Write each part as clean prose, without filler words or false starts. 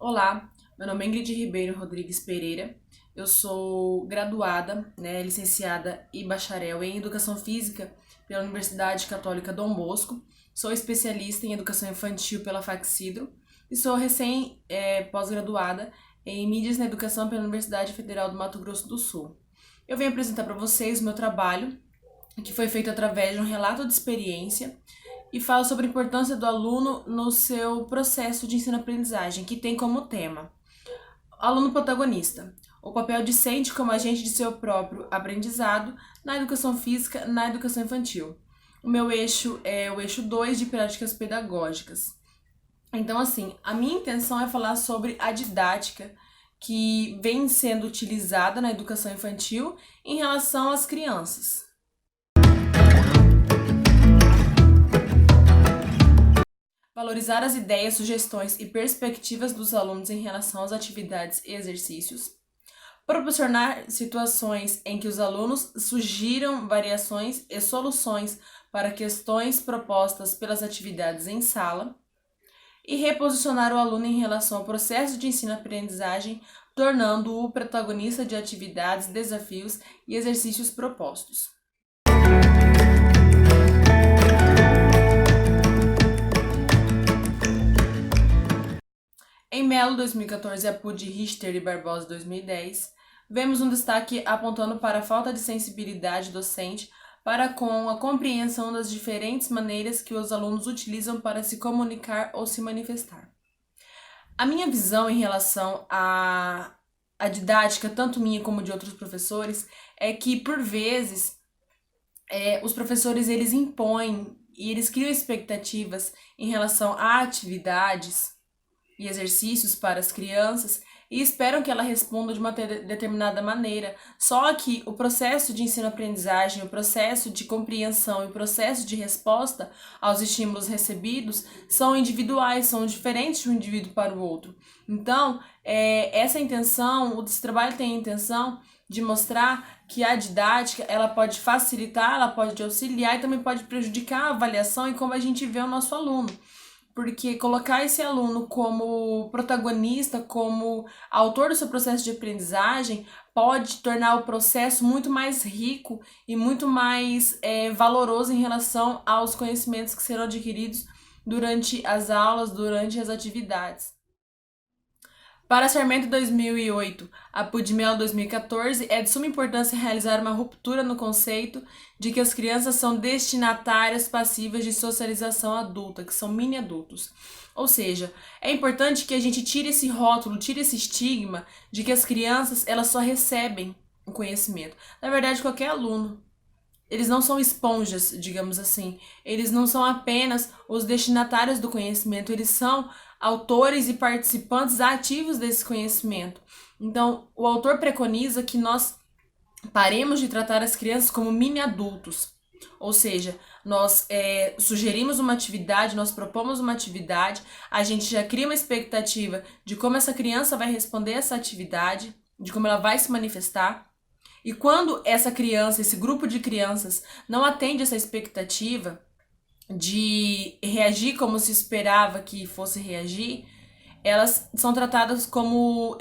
Olá, meu nome é Ingrid Ribeiro Rodrigues Pereira. Eu sou graduada, licenciada e bacharel em Educação Física pela Universidade Católica Dom Bosco. Sou especialista em Educação Infantil pela Faccidro e sou pós-graduada em Mídias na Educação pela Universidade Federal do Mato Grosso do Sul. Eu venho apresentar para vocês o meu trabalho, que foi feito através de um relato de experiência e fala sobre a importância do aluno no seu processo de ensino-aprendizagem, que tem como tema aluno protagonista, o papel discente como agente de seu próprio aprendizado na educação física, na educação infantil. O meu eixo é o eixo 2 de práticas pedagógicas. Então, assim, a minha intenção é falar sobre a didática que vem sendo utilizada na educação infantil em relação às crianças. Valorizar as ideias, sugestões e perspectivas dos alunos em relação às atividades e exercícios. Proporcionar situações em que os alunos sugiram variações e soluções para questões propostas pelas atividades em sala. E reposicionar o aluno em relação ao processo de ensino-aprendizagem, tornando-o protagonista de atividades, desafios e exercícios propostos. Em Melo 2014 e Apud, Richter e Barbosa 2010, vemos um destaque apontando para a falta de sensibilidade docente para com a compreensão das diferentes maneiras que os alunos utilizam para se comunicar ou se manifestar. A minha visão em relação à didática, tanto minha como de outros professores, é que, por vezes, os professores eles impõem e eles criam expectativas em relação a atividades e exercícios para as crianças e esperam que ela responda de uma determinada maneira. Só que o processo de ensino-aprendizagem, o processo de compreensão e o processo de resposta aos estímulos recebidos são individuais, são diferentes de um indivíduo para o outro. Então, essa intenção, esse trabalho tem a intenção de mostrar que a didática ela pode facilitar, ela pode auxiliar e também pode prejudicar a avaliação e como a gente vê o nosso aluno. Porque colocar esse aluno como protagonista, como autor do seu processo de aprendizagem, pode tornar o processo muito mais rico e muito mais valoroso em relação aos conhecimentos que serão adquiridos durante as aulas, durante as atividades. Para Sarmento 2008, a Pudmel 2014, é de suma importância realizar uma ruptura no conceito de que as crianças são destinatárias passivas de socialização adulta, que são mini-adultos. Ou seja, é importante que a gente tire esse rótulo, tire esse estigma de que as crianças elas só recebem o conhecimento. Na verdade, qualquer aluno. Eles não são esponjas, digamos assim. Eles não são apenas os destinatários do conhecimento, eles são autores e participantes ativos desse conhecimento. Então, o autor preconiza que nós paremos de tratar as crianças como mini-adultos. Ou seja, nós sugerimos uma atividade, nós propomos uma atividade, a gente já cria uma expectativa de como essa criança vai responder essa atividade, de como ela vai se manifestar. E quando essa criança, esse grupo de crianças, não atende essa expectativa de reagir como se esperava que fosse reagir, elas são tratadas como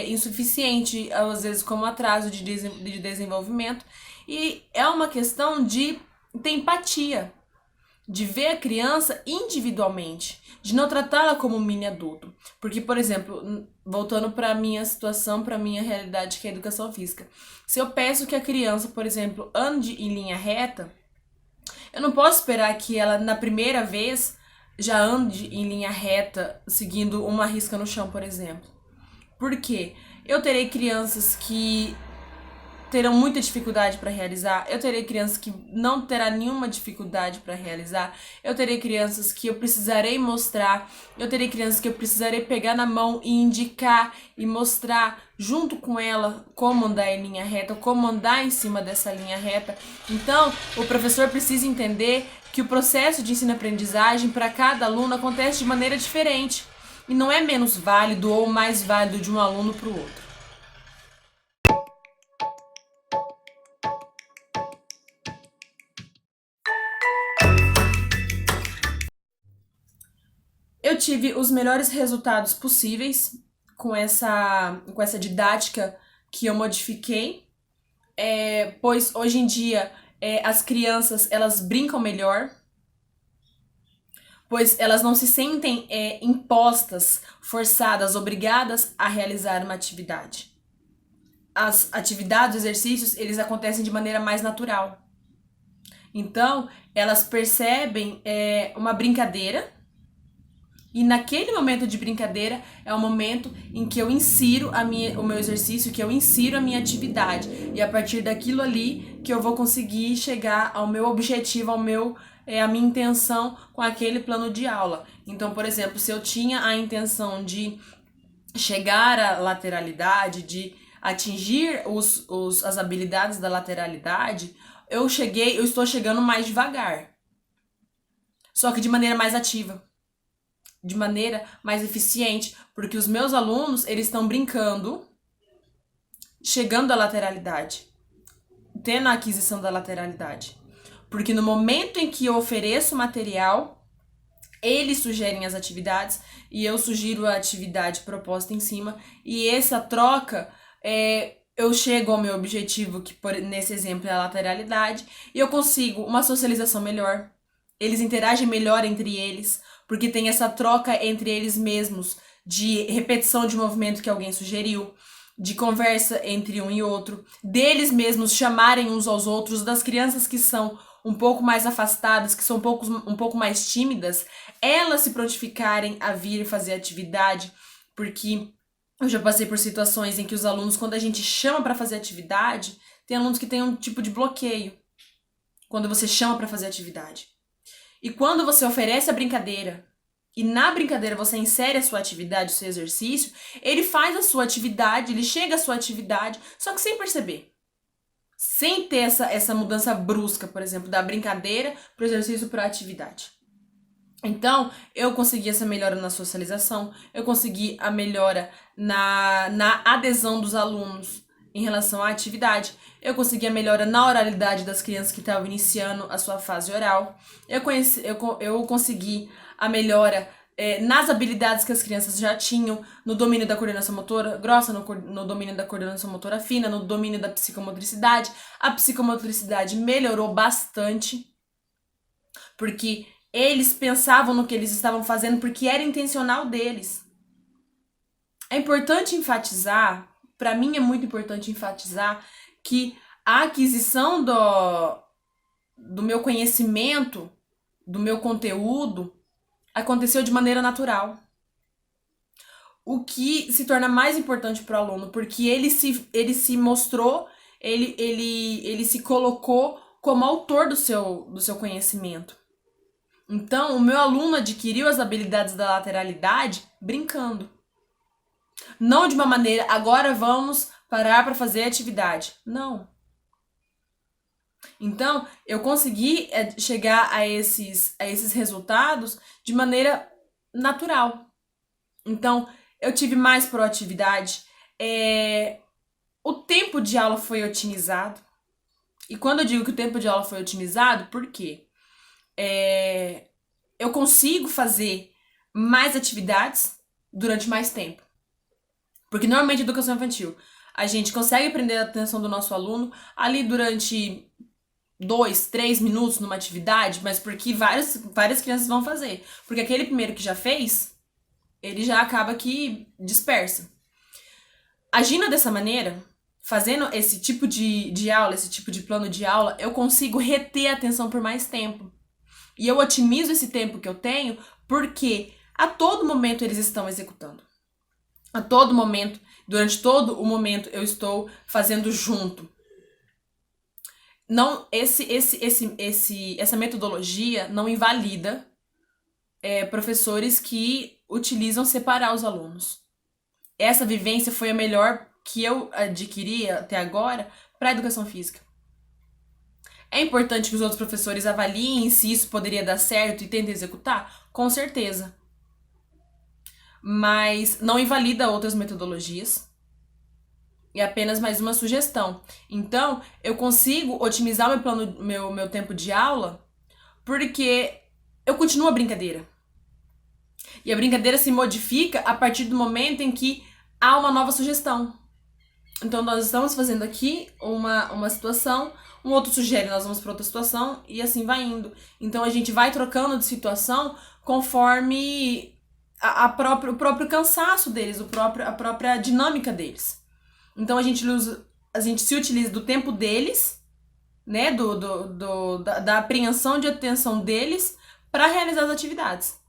insuficiente, às vezes como atraso de desenvolvimento. E é uma questão de ter empatia, de ver a criança individualmente, de não tratá-la como um mini adulto. Porque, por exemplo, voltando para a minha situação, para a minha realidade que é a educação física, se eu peço que a criança, por exemplo, ande em linha reta, eu não posso esperar que ela, na primeira vez, já ande em linha reta, seguindo uma risca no chão, por exemplo. Por quê? Eu terei crianças que terão muita dificuldade para realizar, eu terei crianças que não terá nenhuma dificuldade para realizar, eu terei crianças que eu precisarei mostrar, eu terei crianças que eu precisarei pegar na mão e indicar e mostrar junto com ela como andar em linha reta, como andar em cima dessa linha reta. Então, o professor precisa entender que o processo de ensino-aprendizagem para cada aluno acontece de maneira diferente e não é menos válido ou mais válido de um aluno para o outro. Eu tive os melhores resultados possíveis com essa didática que eu modifiquei, pois hoje em dia as crianças elas brincam melhor, pois elas não se sentem impostas, forçadas, obrigadas a realizar uma atividade. As atividades, os exercícios, eles acontecem de maneira mais natural. Então, elas percebem uma brincadeira, e naquele momento de brincadeira é o momento em que eu insiro o meu exercício, que eu insiro a minha atividade. E a partir daquilo ali que eu vou conseguir chegar ao meu objetivo, a minha intenção com aquele plano de aula. Então, por exemplo, se eu tinha a intenção de chegar à lateralidade, de atingir as habilidades da lateralidade, eu estou chegando mais devagar. Só que de maneira mais ativa, de maneira mais eficiente, porque os meus alunos, eles estão brincando, chegando à lateralidade, tendo a aquisição da lateralidade. Porque no momento em que eu ofereço material, eles sugerem as atividades e eu sugiro a atividade proposta em cima, e essa troca, eu chego ao meu objetivo, que nesse exemplo é a lateralidade, e eu consigo uma socialização melhor, eles interagem melhor entre eles, porque tem essa troca entre eles mesmos, de repetição de movimento que alguém sugeriu, de conversa entre um e outro, deles mesmos chamarem uns aos outros, das crianças que são um pouco mais afastadas, que são um pouco mais tímidas, elas se prontificarem a vir fazer atividade, porque eu já passei por situações em que os alunos, quando a gente chama para fazer atividade, tem alunos que têm um tipo de bloqueio quando você chama para fazer atividade. E quando você oferece a brincadeira, e na brincadeira você insere a sua atividade, o seu exercício, ele faz a sua atividade, ele chega à sua atividade, só que sem perceber. Sem ter essa mudança brusca, por exemplo, da brincadeira para o exercício para a atividade. Então, eu consegui essa melhora na socialização, eu consegui a melhora na adesão dos alunos em relação à atividade, eu consegui a melhora na oralidade das crianças que estavam iniciando a sua fase oral, eu consegui a melhora nas habilidades que as crianças já tinham, no domínio da coordenação motora grossa, no domínio da coordenação motora fina, no domínio da psicomotricidade. A psicomotricidade melhorou bastante, porque eles pensavam no que eles estavam fazendo, porque era intencional deles. É importante enfatizar, para mim é muito importante enfatizar, que a aquisição do meu conhecimento, do meu conteúdo, aconteceu de maneira natural. O que se torna mais importante para o aluno, porque ele se mostrou, ele se colocou como autor do seu conhecimento. Então, o meu aluno adquiriu as habilidades da lateralidade brincando. Não de uma maneira, agora vamos parar para fazer atividade. Não. Então, eu consegui chegar a esses resultados de maneira natural. Então, eu tive mais proatividade, o tempo de aula foi otimizado. E quando eu digo que o tempo de aula foi otimizado, por quê? Eu consigo fazer mais atividades durante mais tempo. Porque normalmente em educação infantil, a gente consegue prender a atenção do nosso aluno ali durante 2, 3 minutos numa atividade, mas porque várias crianças vão fazer. Porque aquele primeiro que já fez, ele já acaba que dispersa. Agindo dessa maneira, fazendo esse tipo de aula, esse tipo de plano de aula, eu consigo reter a atenção por mais tempo. E eu otimizo esse tempo que eu tenho porque a todo momento eles estão executando. A todo momento, durante todo o momento, eu estou fazendo junto. Não, essa metodologia não invalida professores que utilizam separar os alunos. Essa vivência foi a melhor que eu adquiri até agora para a educação física. É importante que os outros professores avaliem se isso poderia dar certo e tentem executar? Com certeza. Mas não invalida outras metodologias. É apenas mais uma sugestão. Então, eu consigo otimizar meu tempo de aula porque eu continuo a brincadeira. E a brincadeira se modifica a partir do momento em que há uma nova sugestão. Então, nós estamos fazendo aqui uma situação, um outro sugere, nós vamos para outra situação, e assim vai indo. Então, a gente vai trocando de situação conforme o próprio cansaço deles, a própria dinâmica deles. Então, a gente se utiliza do tempo deles, né, da apreensão de atenção deles para realizar as atividades.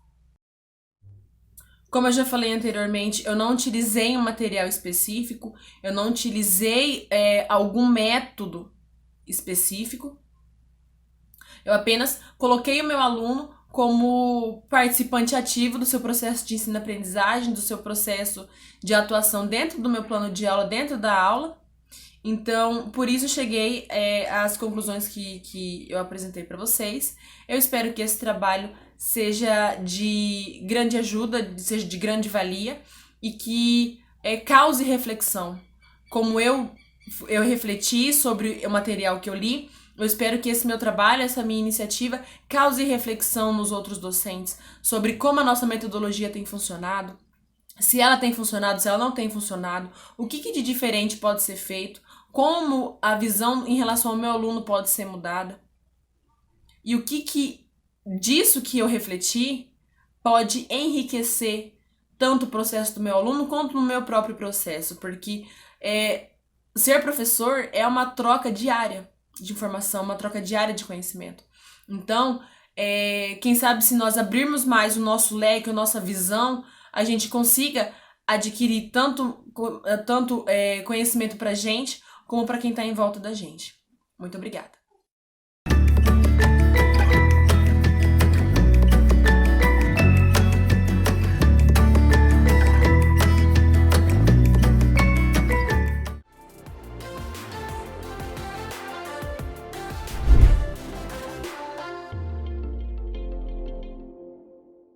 Como eu já falei anteriormente, eu não utilizei um material específico, eu não utilizei algum método específico. Eu apenas coloquei o meu aluno como participante ativo do seu processo de ensino-aprendizagem, do seu processo de atuação dentro do meu plano de aula, dentro da aula. Então, por isso cheguei às conclusões que eu apresentei para vocês. Eu espero que esse trabalho seja de grande ajuda, seja de grande valia e que cause reflexão. Como eu refleti sobre o material que eu li, eu espero que esse meu trabalho, essa minha iniciativa, cause reflexão nos outros docentes sobre como a nossa metodologia tem funcionado, se ela tem funcionado, se ela não tem funcionado, o que de diferente pode ser feito, como a visão em relação ao meu aluno pode ser mudada e o que disso que eu refleti pode enriquecer tanto o processo do meu aluno quanto o meu próprio processo, porque ser professor é uma troca diária de informação, uma troca diária de conhecimento. Então, quem sabe se nós abrirmos mais o nosso leque, a nossa visão, a gente consiga adquirir tanto conhecimento pra gente, como para quem está em volta da gente. Muito obrigada.